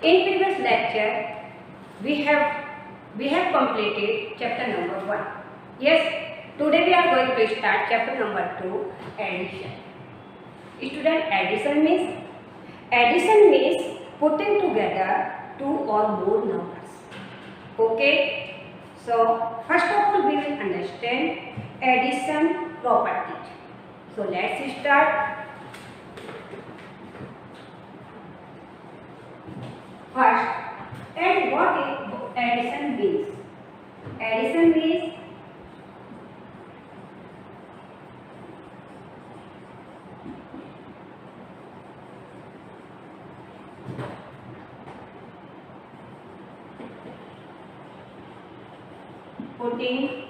In previous lecture, we have completed chapter number 1. Yes, today we are going to start chapter number 2, addition. Student, addition means putting together two or more numbers. Okay, so first of all we will understand addition properties. So let's start. First, and what is addition means? Addition means putting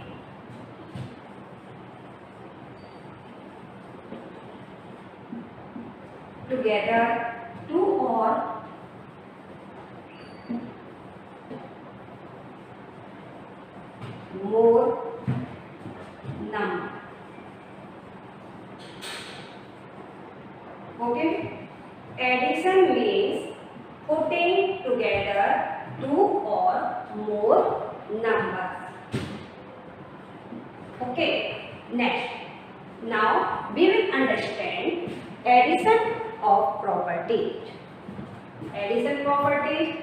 together two or more number. Okay, addition means putting together two or more numbers. Okay, next, now we will understand addition of properties. Addition properties.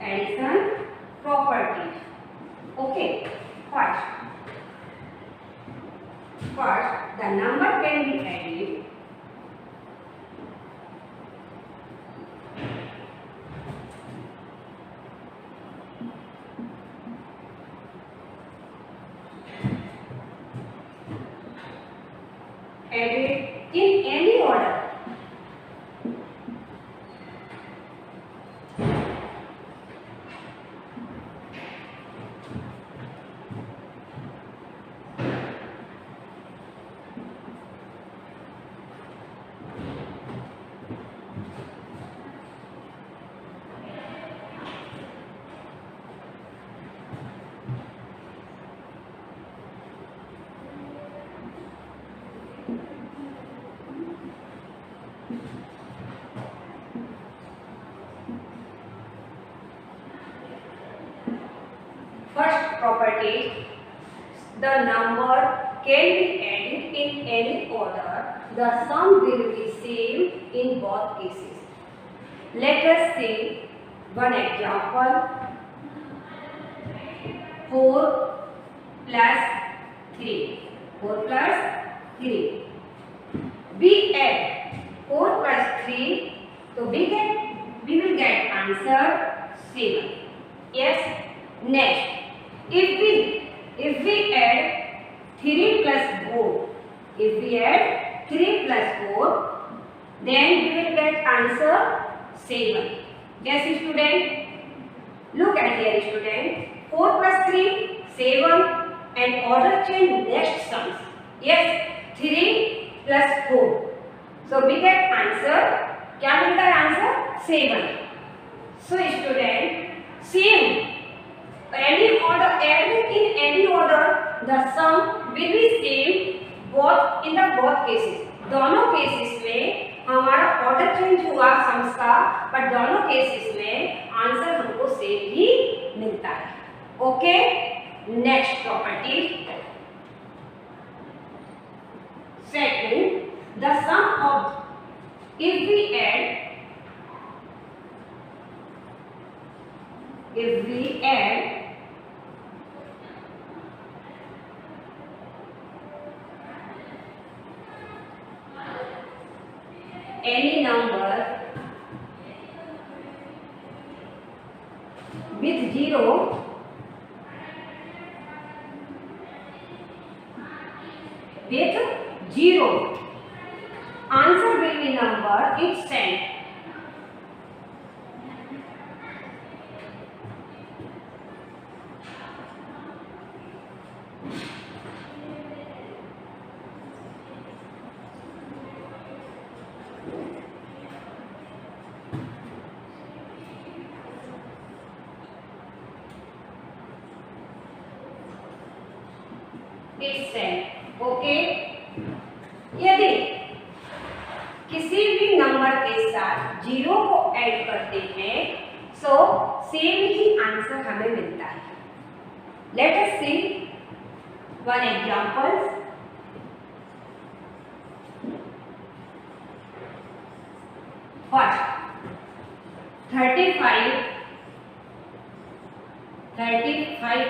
Addition properties. Okay, first the number can be added in any order. First property, the number can be added in any order. The sum will be same in both cases. Let us see one example. 4 plus 3. 4 plus 3. We add 4 plus 3. So we will get answer 7. Yes. Next, if we add 3 plus 4, then we will get answer 7. Yes, student. Look at here, student. 4 plus 3, 7, and order change next sums. Yes, 3 plus 4. So we get answer. क्या मिलता है answer 7. So student, same. Any order, add in any order, the sum will be same both in the both cases. दोनों cases में हमारा order change हुआ sums का, पर दोनों केसेस में आंसर हमको सेम ही मिलता है. Okay, next property. Second, the sum of if we add any number with 0 answer will be number it sent. itself. Okay, यदि किसी भी नंबर के साथ 0 को ऐड करते हैं सो सेम ही आंसर हमें मिलता है. Let us C one example. First 35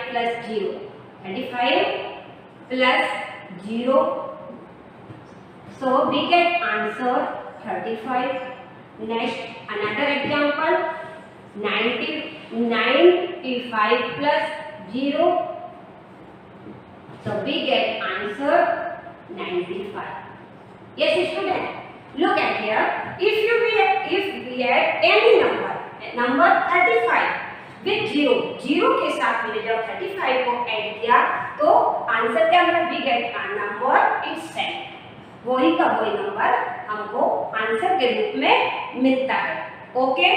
plus 0, 35 plus 0, so we get answer 35. Next another example, 95 plus 0, so we get answer 95. Yes student, look at here. If we add any number 35 with 0, 0 के साथ मैंने जब 35 को add किया तो answer क्या मिला? We get number itself. वही का वही नंबर हमको आंसर के रूप में मिलता है. Okay,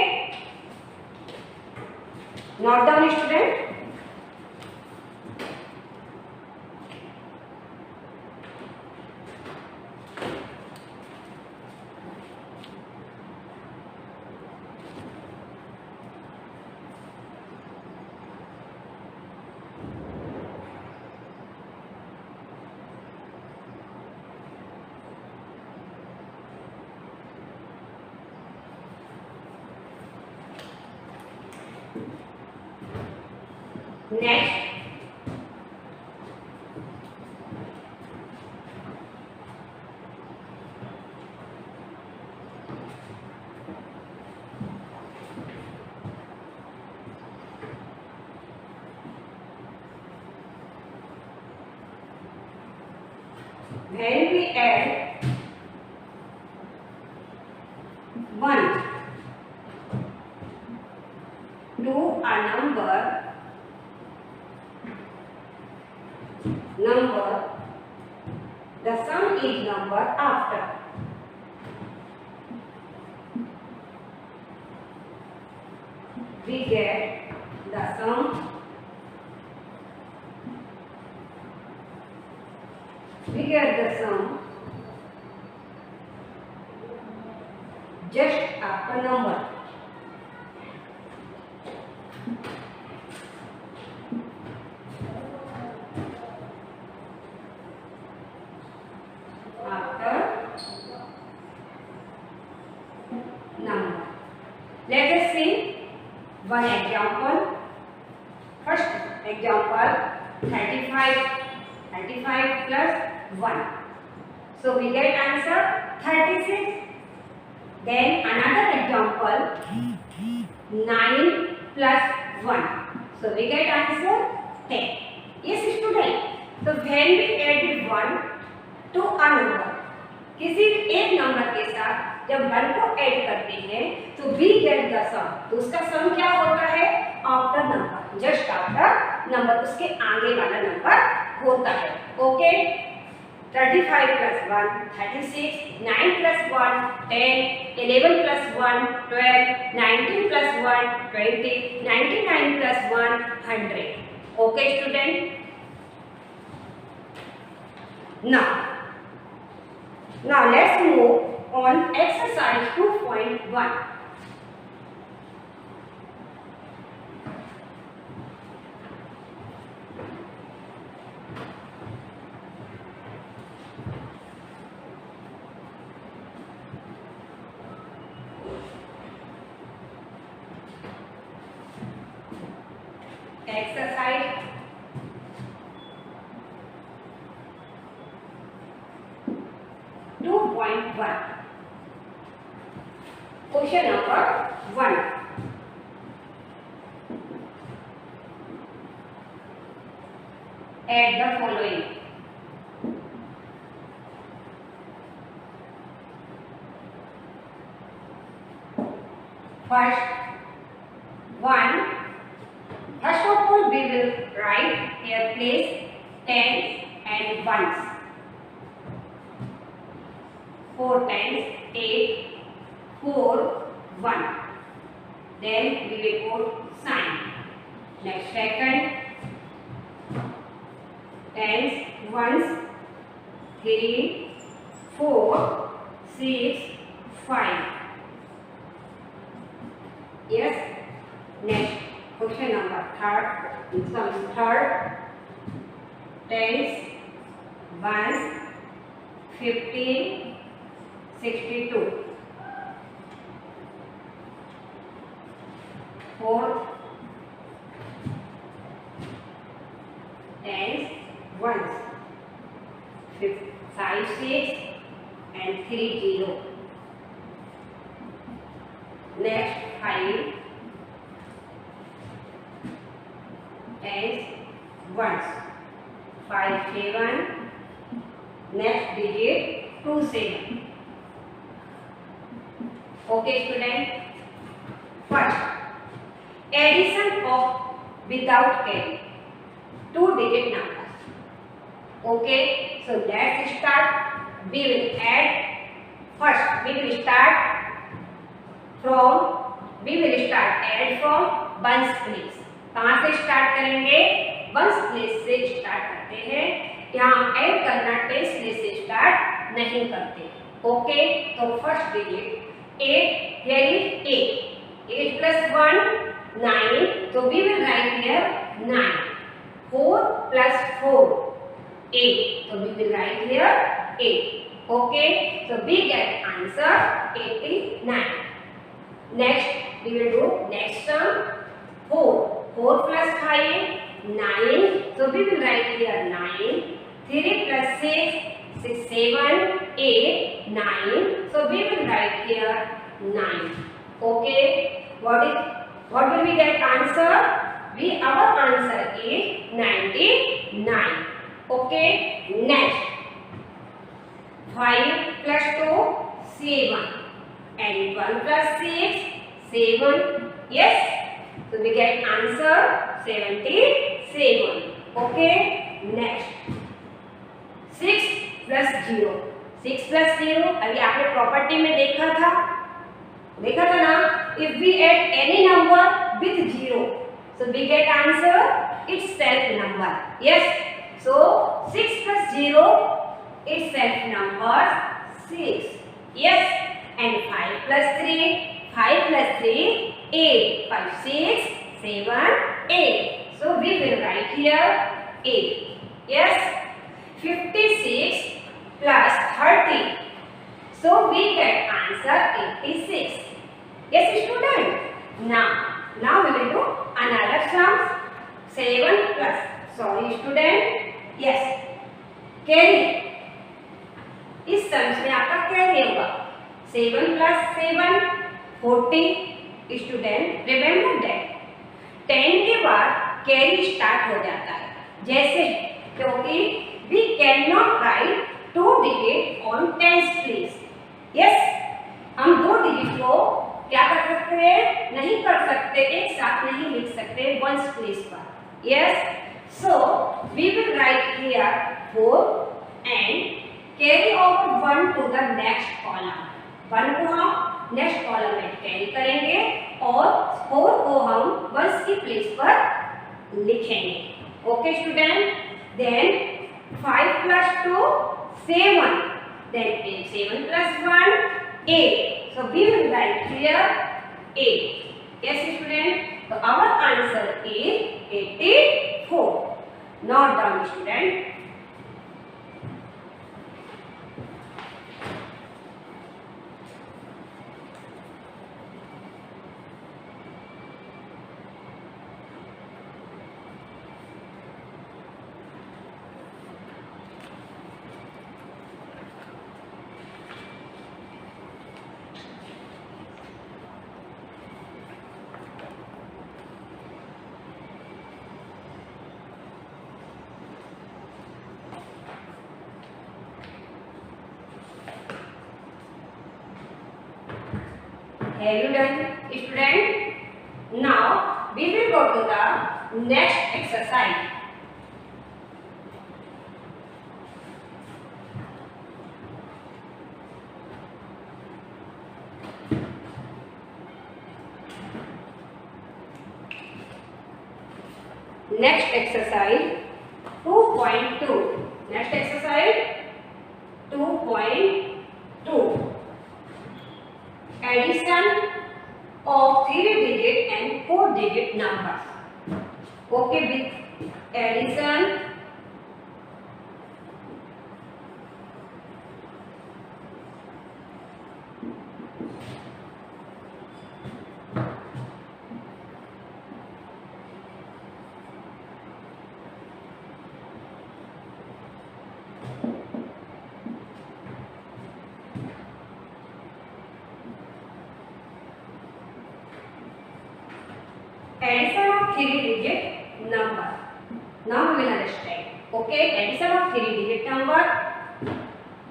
note down student. Next, when we add 1 to a number, the sum is number after. We get the sum. We get the sum just after number. Let us see one example. First example, 35 plus 1. So we get answer 36. Then another example, 9 plus 1. So we get answer 10. Yes student. So when we added 1 to a number, किसी एक number के साथ जब 1 को add करते हैं तो we get the sum. तो उसका सम क्या होता है? After number, just after number, उसके आगे वाला नंबर होता है. Okay, 35 plus 1 36, 9 plus 1 10, 11 plus 1 12, 19 plus 1 20, 99 plus 1 100. Okay student. Now let's move on exercise 2.1. Exercise 2.1. Question number 1. Add the following. First of all, we will write here place tens and ones. 4 times 8, 4, 1. Then we will put sign. Next second, tens, ones, 3, 4, 6, 5. Yes. Next question number third. Sum is third. Tens, ones, 15, 62. Fourth, tens, ones, 5, 6 and 3, 0. Next 5, tens, ones, 5, 7. Next digit 2, 7. Okay, student. First, addition of without carry 2-digit numbers. Okay, so let's start. We will add. First, we will start add from ones place. कहाँ से start करेंगे? Ones place से start करते हैं। यहाँ add करना tens place से start नहीं करते। ओके, तो first digit 8, here is 8. 8 plus 1, 9. So we will write here 9. 4 plus 4, 8. So we will write here 8. Okay, so we get answer 89. Next, we will do next sum. 4. 4 plus 5, 9. So we will write here 9. 3 plus 6, 6, 7, 8, 9. So we will write here 9. Okay, what will we get answer? Our answer is 99. Okay, next 5 plus 2, 7 and 1 plus 6, 7. Yes, so we get answer 77. Okay, next 6 plus 0. 6 plus 0 अभी आपने property में देखा था ना. If we add any number with 0, so we get answer itself number. Yes, so 6 plus 0 itself number 6. Yes, and 5 plus 3, 5 plus 3, 8. 5, 6, 7, 8. So we will write here 8. Yes, 56 plus 30. So we get answer 86. Yes, student. Now we will do another sum. 7 plus. Sorry, student. Yes. Carry. इस sums में आपका carry होगा. 7 plus 7, 40. Student, remember that 10 के बाद carry start हो जाता है. जैसे क्योंकि we cannot write 2 digit on tens place. Yes, हम 2 digit को क्या कर सकते हैं? नहीं कर सकते, एक साथ नहीं लिख सकते ones place पर. Yes, so we will write here 4 and carry over 1 to the next column. 1 को हम नेक्स्ट कॉलम में कैरी करेंगे और 4 को हम वंस की प्लेस पर लिखेंगे. Okay student, then 5 plus 2, 7. Then 7 plus 1, 8. So we will write here 8. Yes student, so our answer is 84. Note down student. Have you done, student? Now we will go to the next exercise. Next exercise 2.2. Next exercise 2.2. Addition of 3-digit and 4-digit numbers. Okay, with addition addition of 3-digit number. Now we will understand. Okay, addition of 3-digit number.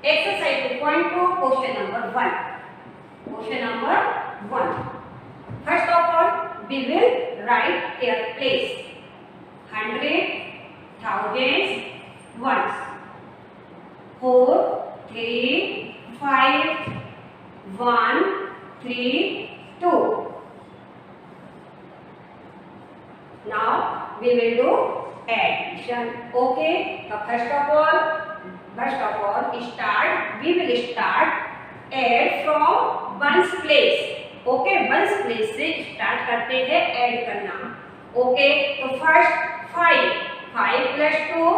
Exercise 2.2, question number 1. Question number 1. First of all, we will write their place. 100, thousands, ones. 4, 3, 5, 1, 3, 2. Now we will do addition. Okay. So first of all, we will start add from ones place. Okay, ones place से start करते हैं add करना. Okay. तो first 5 plus 2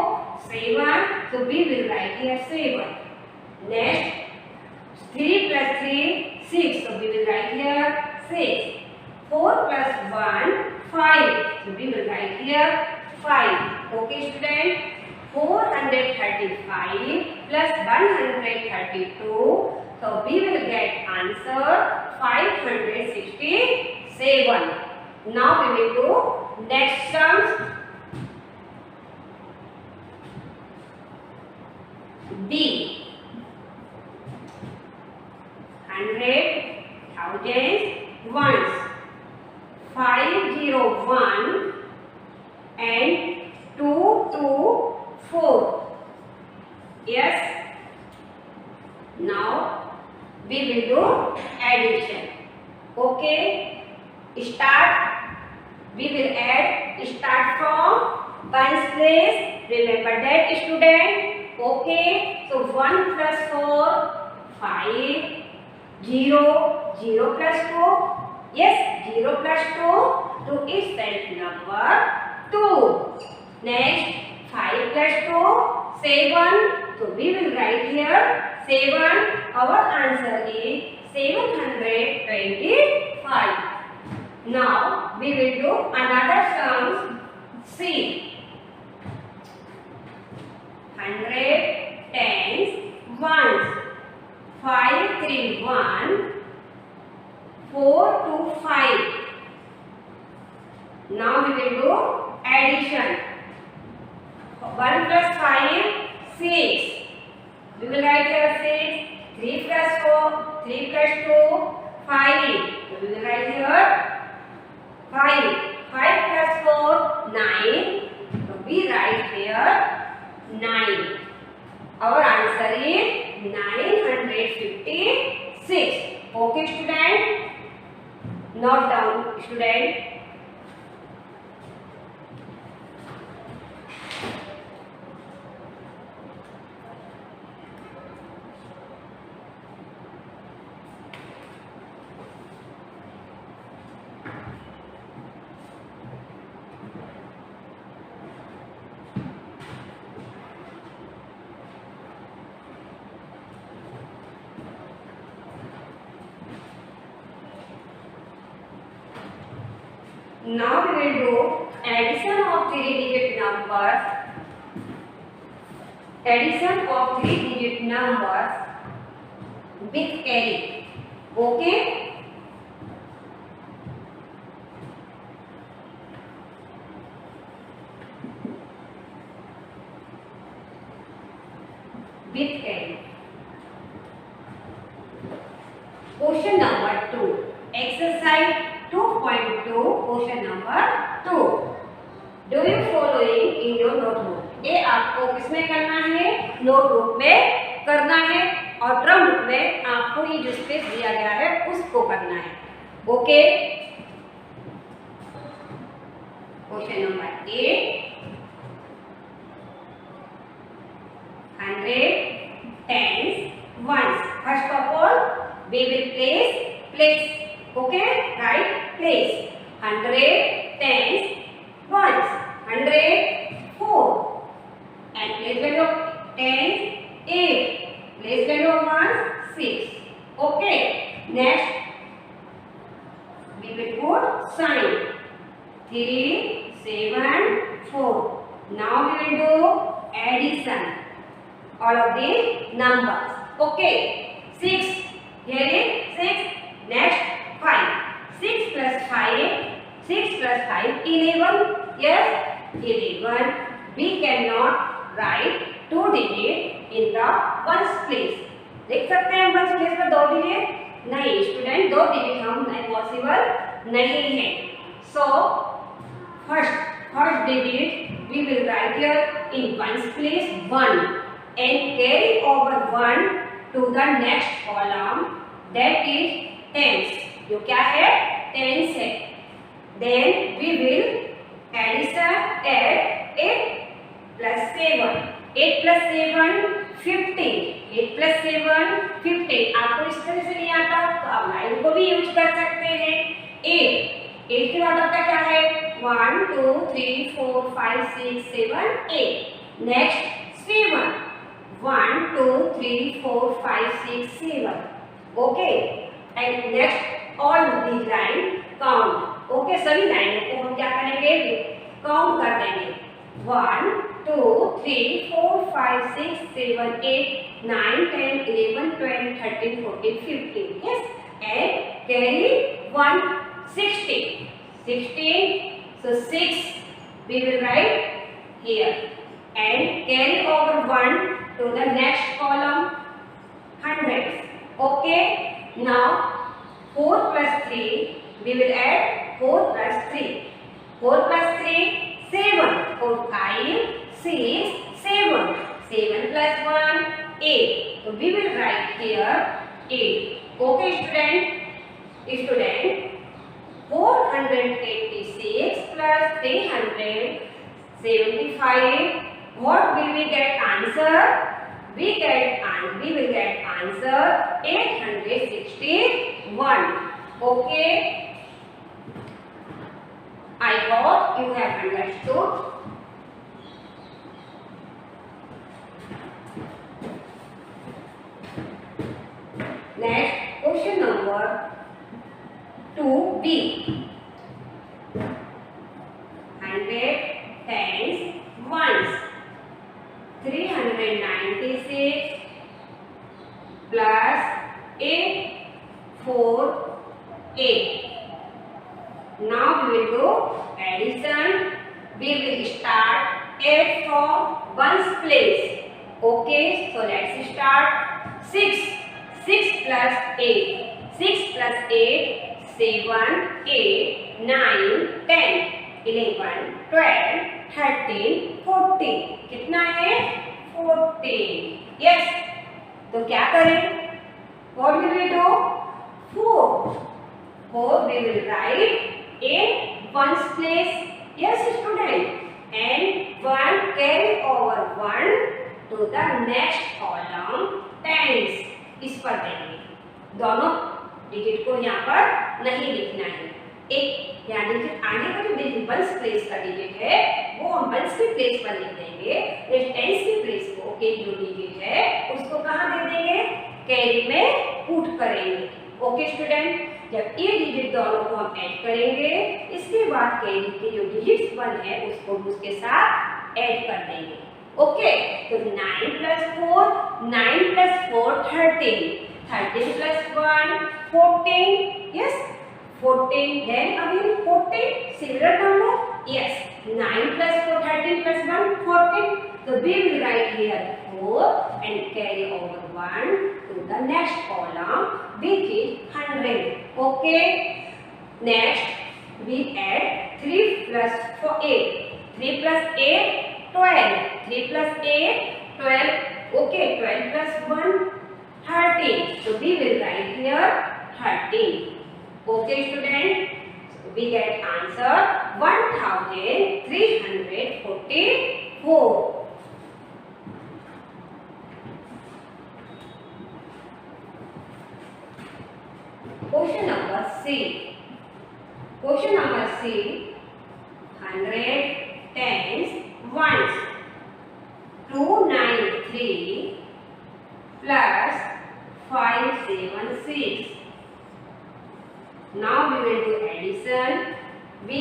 7. So we will write here 7. Next 3 plus 3 6. So we will write here 6. 4 plus 1 5. So we will write here 5. Okay, student. 435 plus 132. So we will get answer 567. Now we will do next sums. D. 100, thousands, ones. 501 and 224. Yes. Now we will do addition. Okay. Start. We will add. Start from ones place. Remember that, student. Okay. So 1 plus 4 5. 0 plus 2. Yes, 0 plus 2 is self number 2. Next, 5 plus 2 7. So we will write here 7. Our answer is 725. Now we will do another sum. C. 100, tens, ones. 531 4 to 5. Now we will do addition. 1 plus 5 6. We will write here 6. 3 plus 4 3 plus 2 5. So we will write here 5. 5 plus 4 9. So we write here 9. Our answer is 956. Okay, student. Note down, student. Now we will do addition of 3-digit numbers. Addition of 3-digit numbers with carry. Okay. With carry. Question number 2. Exercise 2.2. Question number 2. Do you following in your notebook? ये आपको किसमें करना है? Notebook में करना है और drum book में आपको ये जो स्पेस दिया गया है उसको करना है. Okay. Question number 8. place. Okay, write place. 100 tens, ones. 100 4. And place value of tens 8. Place value of ones 6. Okay. Next, we will put sign. 3 7 4. Now we will do addition. All of the numbers. Okay. 6. Here is 6. Next 5. 6 plus 5. 6 plus 5. 11. Yes. 11. We cannot write 2 digit in the ones place. देख सकते हैं ones place पर 2 digit नहीं student, 2 digit हम नहीं possible नहीं है. So first digit we will write here in ones place 1 and carry over 1 to the next column that is tens. जो क्या है टेंस है. Then we will addition add 8 plus 7. 8 plus 7 15. 8 plus 7 15. आपको इस तरह से नहीं आता तो आप लाइन को भी यूज कर सकते हैं. 8 के बाद आपका क्या है 1 2 3 4 5 6 7 8. Next 7 1 2 3 4 5 6 7. Okay. And next all the line count. Okay, सभी लाइनों को हम क्या करेंगे काउंट कर देंगे. 1 2 3 4 5 6 7 8 9 10 11 12 13 14 15. Yes, and carry 1 16. So 6 we will write here and carry over 1 to the next column hundreds. Okay, now 4 plus 3 we will add 4 plus 3. 4 plus 3 7. 4 5 6 7. 7 plus 1 8. So we will write here 8. Okay student 486 plus 375. What will we get answer? We will get answer 861. Okay, I hope you have understood. Next, question number 2b. 100 tens ones. 396 plus 848. Now we will do addition. We will start 8 from ones place. Okay, so let's start. 6 plus 8. 6 plus 8 7 8 9 10 11 12 13 14. कितना है 14. Yes, तो क्या करें? What will we do? 4 we will write in ones place. Yes student, and 1 carry over 1 to the next column tens. इस पर देंगे. दोनों digit को यहाँ पर नहीं लिखना है. एक यहाँ डिजिट आगे का जो डिजिट वंस प्लेस का डिजिट है वो हम वंस के प्लेस पर लिख देंगे. टेंस के प्लेस को के जो डिजिट है उसको कहाँ दे देंगे कैरी में पुट करेंगे. ओके स्टूडेंट, जब ये डिजिट दोनों को हम ऐड करेंगे इसके बाद कैरी के जो डिजिट्स 1 है उसको उसके साथ ऐड कर देंगे. ओके, तो 9 plus 4 9 plus 4 13. 13 plus 1 14. Yes, 14. Then again 14. Similar number. Yes, 9 plus 4 13 plus 1 14. So we will write here 4 and carry over 1 to the next column which is 100. Okay. Next we add 3 plus 4 8. 3 plus 8 12. 3 plus 8 12. Okay, 12 plus 1 13. So we will write here 13. Okay student, so we get answer 1344. Question plus 5, 7, 6. Now we will do addition. We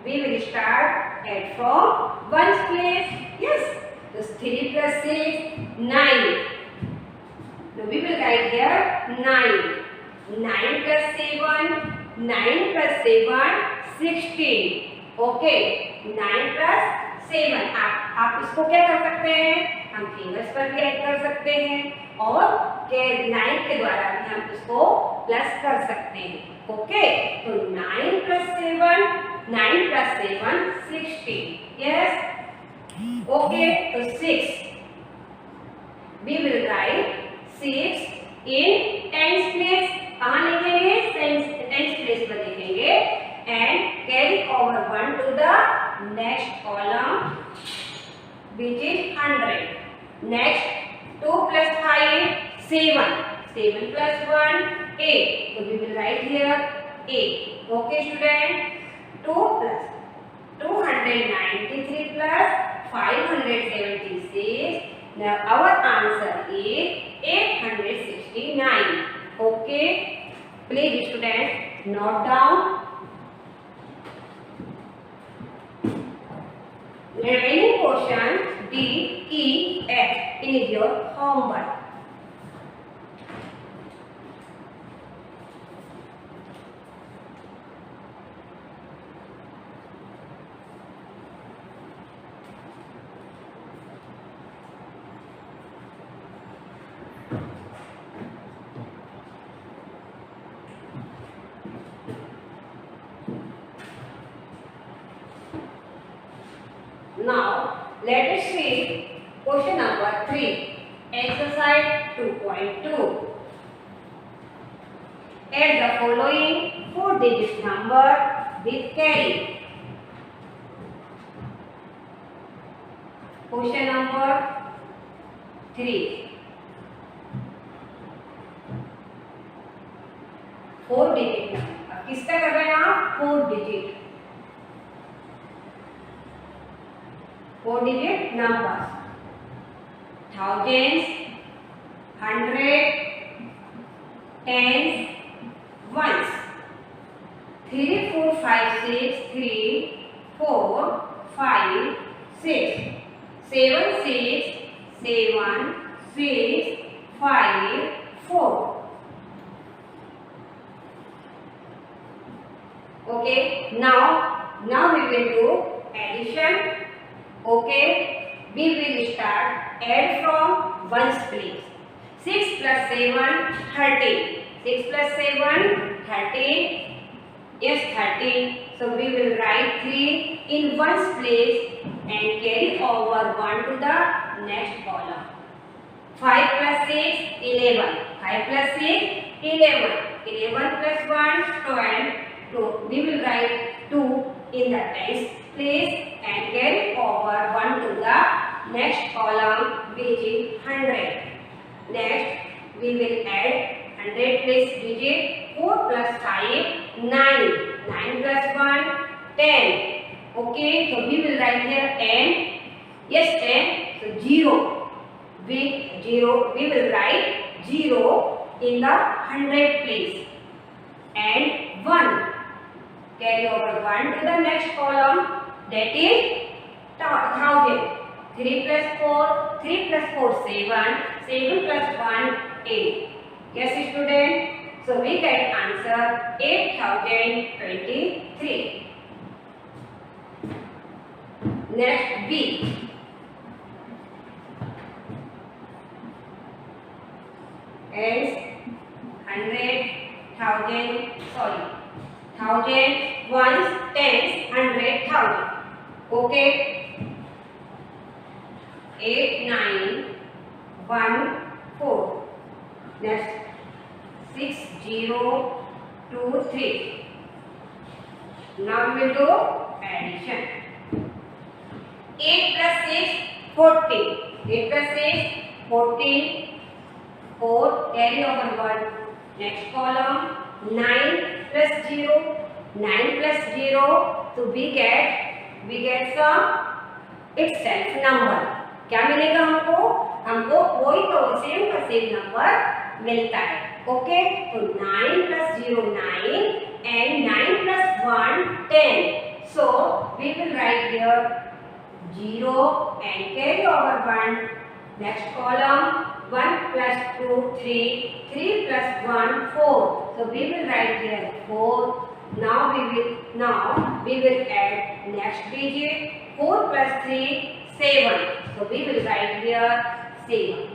will start add from ones place. Yes. So 3 plus 6, 9. Now we will write here 9. 9 plus 7, 9 plus 7, 16. Okay 9 plus 7 आप इसको क्या कर सकते हैं, हम fingers पर भी add कर सकते हैं और के 9 के द्वारा भी हम इसको प्लस कर सकते हैं. ओके तो 9 प्लस 7, 9 प्लस 7 16. यस ओके तो 6 we will write 6 in tens place. कहाँ लिखेंगे, tens place पर लिखेंगे and carry over 1 to the next column which is 100. Next 2 plus 5 7. 7 plus 1 8. So we will write here 8. Okay student. 2 plus 293 plus 576. Now our answer is 869. Okay. Please student note down. Remaining portion D, E, F is your homework. Now let us see question number 3, exercise 2.2. Add the following 4-digit number with carry. Question number 3. 4 digit number. अब किसका कर रहे हैं आप, 4 digit. 4 digit numbers. Thousands, hundred, tens, ones. 3, 4, 5, 6, 3, 4, 5, 6. 7, 6, 7, 6, 5, 4. Okay. Now we will do addition. Okay, we will start add from ones place. 6 plus 7 13. 6 plus 7 13. Yes 13. So we will write 3 in ones place and carry over 1 to the next column. 5 plus 6 11. 5 plus 6 11. 11 plus 1 12. So we will write 2 in the tens place and carry over 1 to the next column which is 100. Next we will add 100 place digit. 4 plus 5 9. 9 plus 1 10. Okay, so we will write here 10. Yes 10. So 0. With 0 we will write 0 in the 100 place and 1. Carry over 1 to the next column, that is 1000. 3 plus 4, 3 plus 4 7, 7 plus 1 8. Yes student, so we get answer 8023. Next B. As 100, 1000, sorry. 1000, ones, tens, 100, 1000. Okay. 8, 9, 1, 4. Next 6, 0, 2, 3. Now we will do addition. 8 plus 6, 14. 8 plus 6, 14. 4, carry over 1. Next column. 9 plus 0, 9 plus 0, so we get some itself number. क्या मिलेगा हमको, हमको कोई तो same का same number मिलता है। Okay, तो 9 plus 0 9 and 9 plus 1 10. So we will write here 0 and carry over 1. Next column 1 plus 2 3, 3 plus 1 4. So we will write here 4. Now we will add next digit 4 plus 3 7. So we will write here 7.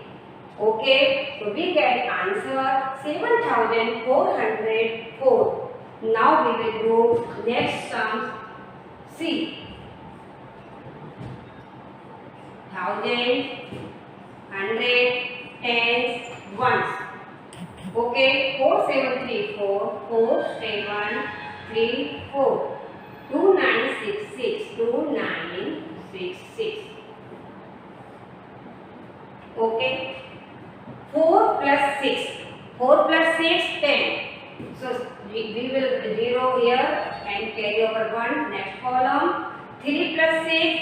Okay, so we get answer 7404. Now we will do next sum. See, thousand, hundred, tens, ones. Okay, 4734, 4734, 2966, 2966. Okay. 4 plus 6, 4 plus 6, 10. So we will 0 here and carry over 1. Next column 3 plus 6,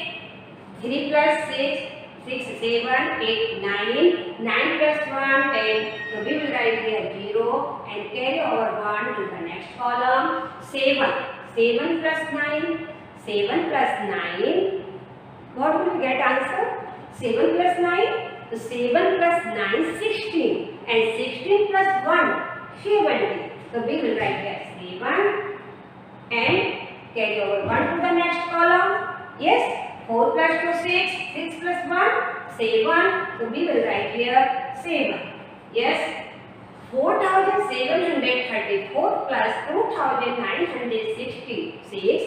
3 plus 6, 6, 7, 8, 9, 9 plus 1, 10. So we will write here 0 and carry over 1 to the next column. 7, 7 plus 9, 7 plus 9. What will we get answer? 7 plus 9. So 7 plus 9 16 and 16 plus 1 70. So we will write here 7 and carry over 1 to the next column. Yes, 4 plus 2 6, 6 plus 1 7. So we will write here 7. Yes, 4734 plus 2966.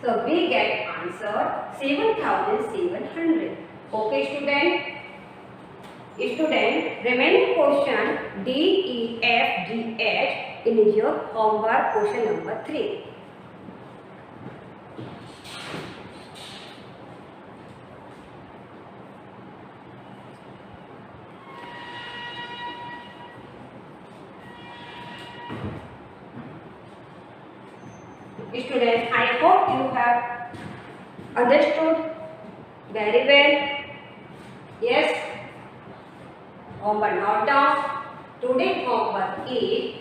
So we get answer 7700. Okay student. Student, remaining question D, E, F, G, H in your homework question number 3. Student, I hope you have understood very well. Yes. Homework note down. Today's homework is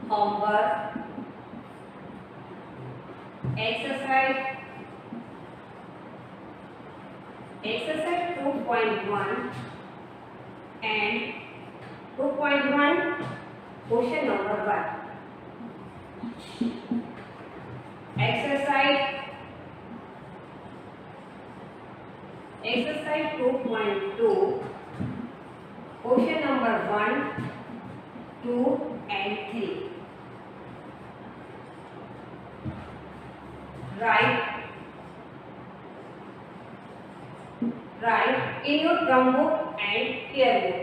homework exercise 2.1 and 2.1 question number 1. Exercise 2.2 question number 1, 2 and 3. Write in your drum book and clear book.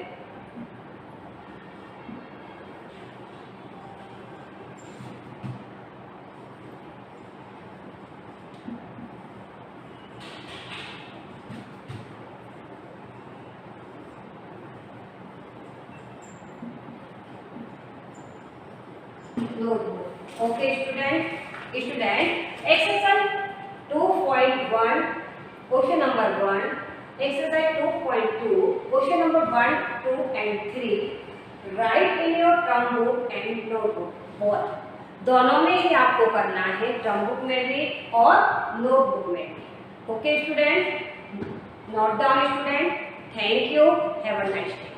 Notebook. Okay, student, exercise 2.1 question number 1, exercise 2.2 question number 1, 2 and 3. Write in your drum book and notebook. both दोनों में ही आपको करना है, drum book में भी और notebook में भी. Okay student, note down student. Thank you. Have a nice day.